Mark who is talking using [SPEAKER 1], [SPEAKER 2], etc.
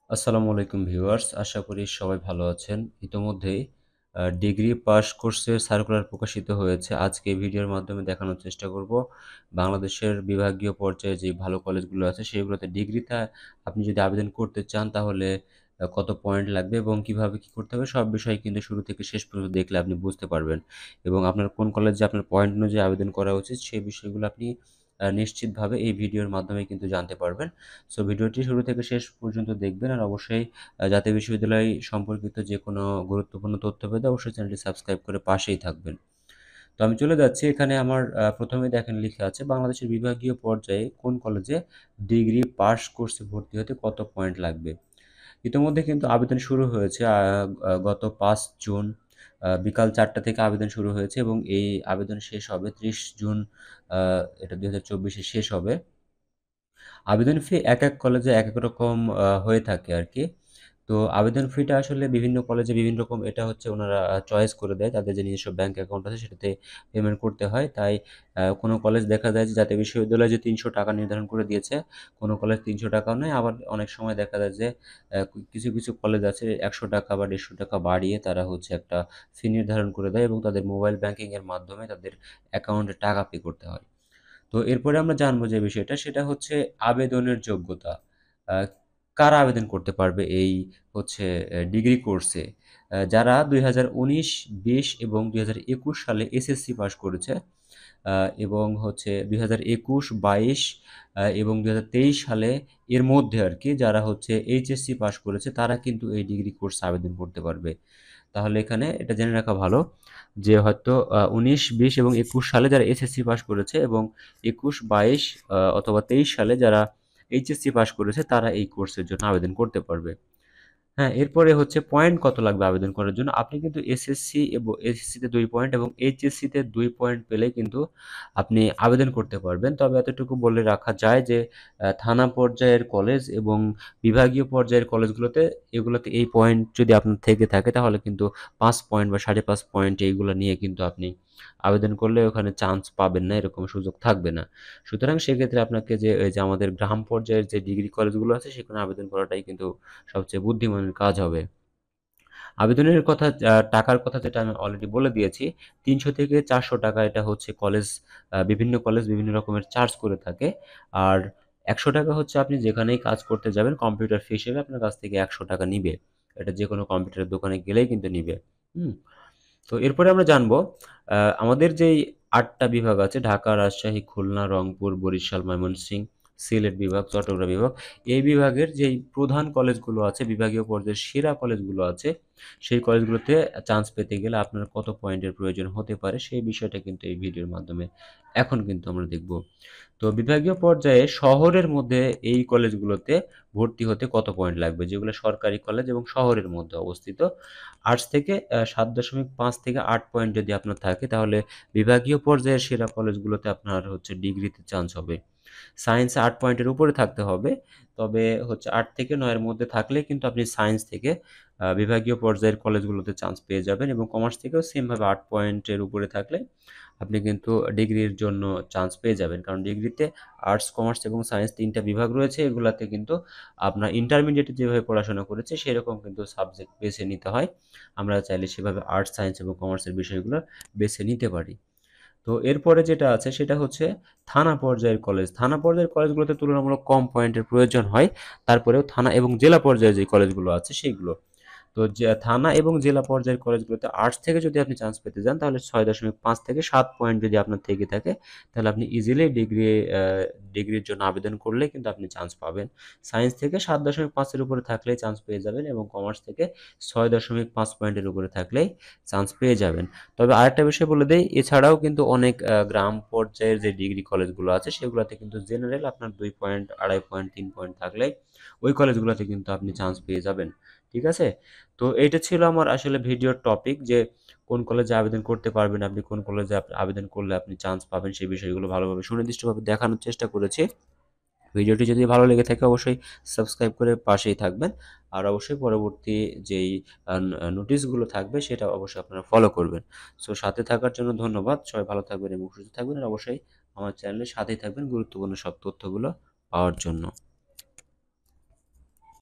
[SPEAKER 1] আসসালামু আলাইকুম ভিউয়ার্স, আশা করি সবাই ভালো আছেন। ইতোমধ্যেই ডিগ্রি পাস কোর্সের সার্কুলার প্রকাশিত হয়েছে। আজকে এই ভিডিওর মাধ্যমে দেখানোর চেষ্টা করব বাংলাদেশের বিভাগীয় পর্যায়ে যে ভালো কলেজগুলো আছে সেগুলোতে ডিগ্রিতে আপনি যদি আবেদন করতে চান তাহলে কত পয়েন্ট লাগবে এবং কিভাবে কি করতে হবে সব বিষয় কিন্তু শুরু থেকে শেষ পর্যন্ত দেখলে আপনি বুঝতে পারবেন। এবং আপনার কোন কলেজে আপনার পয়েন্ট অনুযায়ী আবেদন করা উচিত সেই বিষয়গুলো আপনি নিশ্চিতভাবে এই ভিডিওর মাধ্যমে কিন্তু জানতে পারবেন। সো ভিডিওটি শুরু থেকে শেষ পর্যন্ত দেখবেন আর অবশ্যই জাতীয় বিশ্ববিদ্যালয় সম্পর্কিত যে কোনো গুরুত্বপূর্ণ তথ্য পেতে অবশ্যই চ্যানেলটি সাবস্ক্রাইব করে পাশেই থাকবেন। তো আমি চলে যাচ্ছি এখানে আমার প্রথমেই দেখেন লিখা আছে বাংলাদেশের বিভাগীয় পর্যায়ে কোন কলেজে ডিগ্রি পাস কোর্সে ভর্তি হতে কত পয়েন্ট লাগবে। ইতিমধ্যে কিন্তু আবেদন শুরু হয়েছে গত ৫ জুন বিকাল ৪টা থেকে আবেদন শুরু হয়েছে এবং এই আবেদন শেষ হবে ৩০ জুন, আ এটা ২০২৪ এ শেষ হবে। আবেদন ফি একেক কলেজে একেক রকম হয়ে থাকে আরকি। তো আবেদন ফিটা আসলে বিভিন্ন কলেজে বিভিন্ন রকম এটা হচ্ছে ওনারা চয়েস করে দেয়। তাদের যে নিজস্ব ব্যাংক অ্যাকাউন্ট আছে সেটাতে পেমেন্ট করতে হয়। তাই কোনো কলেজ দেখা যায় যে জাতীয় বিশ্ববিদ্যালয় যে ৳৩০০ নির্ধারণ করে দিয়েছে, কোনো কলেজ ৳৩০০ নেয়। আবার অনেক সময় দেখা যায় যে কিছু কলেজ আছে ৳১০০ বা ৳১৫০ বাড়িয়ে তারা হচ্ছে একটা ফি নির্ধারণ করে দেয় এবং তাদের মোবাইল ব্যাংকিং এর মাধ্যমে তাদের অ্যাকাউন্টে টাকা পে করতে হয়। তো এরপরে আমরা জানবো যে বিষয়টা সেটা হচ্ছে আবেদনের যোগ্যতা। আ কারা আবেদন করতে পারবে এই হচ্ছে ডিগ্রি কোর্সে? যারা ২০১৯, ২০ এবং ২০২১ সালে এসএসসি পাস করেছে আ এবং হচ্ছে ২০২১, ২২ এবং ২০২৩ সালে এর মধ্যে আরকি যারা হচ্ছে এইচএসসি পাস করেছে তারা কিন্তু এই ডিগ্রি কোর্সে আবেদন করতে পারবে। তাহলে এখানে এটা জেনে রাখা ভালো যে হয়তো ১৯, ২০ এবং ২১ সালে যারা এসএসসি পাস করেছে এবং ২১, ২২ অথবা ২৩ সালে যারা এইচএসসি পাস করেছে তারা এই কোর্সের জন্য আবেদন করতে পারবে। হ্যাঁ, এরপরে হচ্ছে পয়েন্ট কত লাগবে আবেদন করার জন্য? আপনি কিন্তু এসএসসিতে ২ পয়েন্ট এবং এইচএসসিতে ২ পয়েন্ট পেলেই কিন্তু আপনি আবেদন করতে পারবেন। তবে এতটুকু বলে রাখা যায় যে থানা পর্যায়ের কলেজ এবং বিভাগীয় পর্যায়ের কলেজগুলোতে এগুলোতে এই পয়েন্ট যদি আপনার থেকে থাকে তাহলে কিন্তু ৫ পয়েন্ট বা ৫.৫ পয়েন্ট এইগুলো নিয়ে কিন্তু আপনি আবেদন করলে ওখানে চান্স পাবেন না, এরকম সুযোগ থাকবে না। সুতরাং সেক্ষেত্রে আপনাকে যে এই যে আমাদের গ্রাম পর্যায়ের যে ডিগ্রি কলেজগুলো আছে সেখানে আবেদন করাটাই কিন্তু সবচেয়ে বুদ্ধিমানের কাজ হবে। আবেদনের কথা টাকার কথা যেটা আমি অলরেডি বলে দিয়েছি। ৳৩০০ থেকে ৳৪০০ এটা হচ্ছে কলেজ বিভিন্ন কলেজ বিভিন্ন রকমের চার্জ করে থাকে। আর ৳১০০ হচ্ছে আপনি যেখানেই কাজ করতে যাবেন কম্পিউটার ফি হিসেবে আপনার কাছ থেকে ৳১০০ নিবে। এটা যেকোনো কম্পিউটারের দোকানে গেলেই কিন্তু নিবে। হুম? তো এরপরে আমরা জানবো আমাদের যেই ৮ টা বিভাগ আছে ঢাকা, রাজশাহী, খুলনা, রংপুর, বরিশাল, ময়মনসিংহ, সিলেট বিভাগ, চট্টগ্রাম বিভাগ। এই বিভাগের যেই প্রধান কলেজগুলো আছে, বিভাগীয় পর্যায়ের সেরা কলেজগুলো আছে, সেই কলেজগুলোতে চান্স পেতে গেলে আপনার কত পয়েন্টের প্রয়োজন হতে পারে সেই বিষয়টা কিন্তু এই ভিডিওর মাধ্যমে এখন কিন্তু আমরা দেখব। তো বিভাগীয় পর্যায়ে শহরের মধ্যে এই কলেজগুলোতে ভর্তি হতে কত পয়েন্ট লাগবে? যেগুলো সরকারি কলেজ এবং শহরের মধ্যে অবস্থিত। আর্টস থেকে ৭.৫ থেকে ৮ পয়েন্ট যদি আপনার থাকে তাহলে বিভাগীয় পর্যায়ের সেরা কলেজগুলোতে আপনার হচ্ছে ডিগ্রিতে চান্স হবে। সায়েন্সে ৮ পয়েন্টের উপরে থাকতে হবে। তবে হচ্ছে ৮ থেকে ৯ এর মধ্যে থাকলেই কিন্তু আপনি সায়েন্স থেকে বিভাগীয় পর্যায়ের কলেজগুলোতে চান্স পেয়ে যাবেন এবং কমার্স থেকেও সেমভাবে ৮ পয়েন্টের উপরে থাকলে আপনি কিন্তু ডিগ্রির জন্য চান্স পেয়ে যাবেন। কারণ ডিগ্রিতে আর্টস, কমার্স এবং সায়েন্স ৩ টা বিভাগ রয়েছে। এগুলাতে কিন্তু আপনার ইন্টারমিডিয়েটে যেভাবে পড়াশোনা করেছি সেরকম কিন্তু সাবজেক্ট বেছে নিতে হয়। আমরা চাইলে সেভাবে আর্টস, সায়েন্স এবং কমার্সের বিষয়গুলো বেছে নিতে পারি। তো এরপরে যেটা আছে সেটা হচ্ছে থানা পর্যায়ের কলেজ। থানা পর্যায়ের কলেজগুলোতে তুলনামূলক কম পয়েন্টের প্রয়োজন হয়। তারপরেও থানা এবং জেলা পর্যায়ে যে কলেজগুলো আছে সেইগুলো। তো থানা এবং জেলা পর্যায়ের কলেজগুলোতে আর্টস থেকে যদি আপনি চান্স পেতে যান তাহলে ৬.৫ থেকে ৭ পয়েন্ট যদি আপনার থেকে থাকে তাহলে আপনি ইজিলি ডিগ্রির জন্য আবেদন করলেই কিন্তু আপনি চান্স পাবেন। সায়েন্স থেকে ৭.৫ এর উপরে থাকলেই চান্স পেয়ে যাবেন এবং কমার্স থেকে ৬.৫ পয়েন্টের উপরে থাকলেই চান্স পেয়ে যাবেন। তবে আরেকটা বিষয় বলে দেই, এছাড়াও কিন্তু অনেক গ্রাম পর্যায়ের যে ডিগ্রি কলেজগুলো আছে সেগুলাতে কিন্তু জেনারেল আপনার ২ পয়েন্ট, ২.৫ পয়েন্ট, ৩ পয়েন্ট থাকলেই ওই কলেজগুলোতে কিন্তু আপনি চান্স পেয়ে যাবেন। ঠিক আছে? তো এইটা ছিল আমার আসলে ভিডিওর টপিক যে কোন কলেজে আবেদন করতে পারবেন আপনি, কোন কলেজে আবেদন করলে আপনি চান্স পাবেন সেই বিষয়গুলো ভালোভাবে সুনির্দিষ্টভাবে দেখানোর চেষ্টা করেছি। ভিডিওটি যদি ভালো লেগে থাকে অবশ্যই সাবস্ক্রাইব করে পাশেই থাকবেন। আর অবশ্যই পরবর্তী যেই নোটিশগুলো থাকবে সেটা অবশ্যই আপনারা ফলো করবেন। সো সাথে থাকার জন্য ধন্যবাদ। সবাই ভালো থাকবেন এবং সুস্থ থাকবেন। আর অবশ্যই আমার চ্যানেলের সাথেই থাকবেন গুরুত্বপূর্ণ সব তথ্যগুলো পাওয়ার জন্য।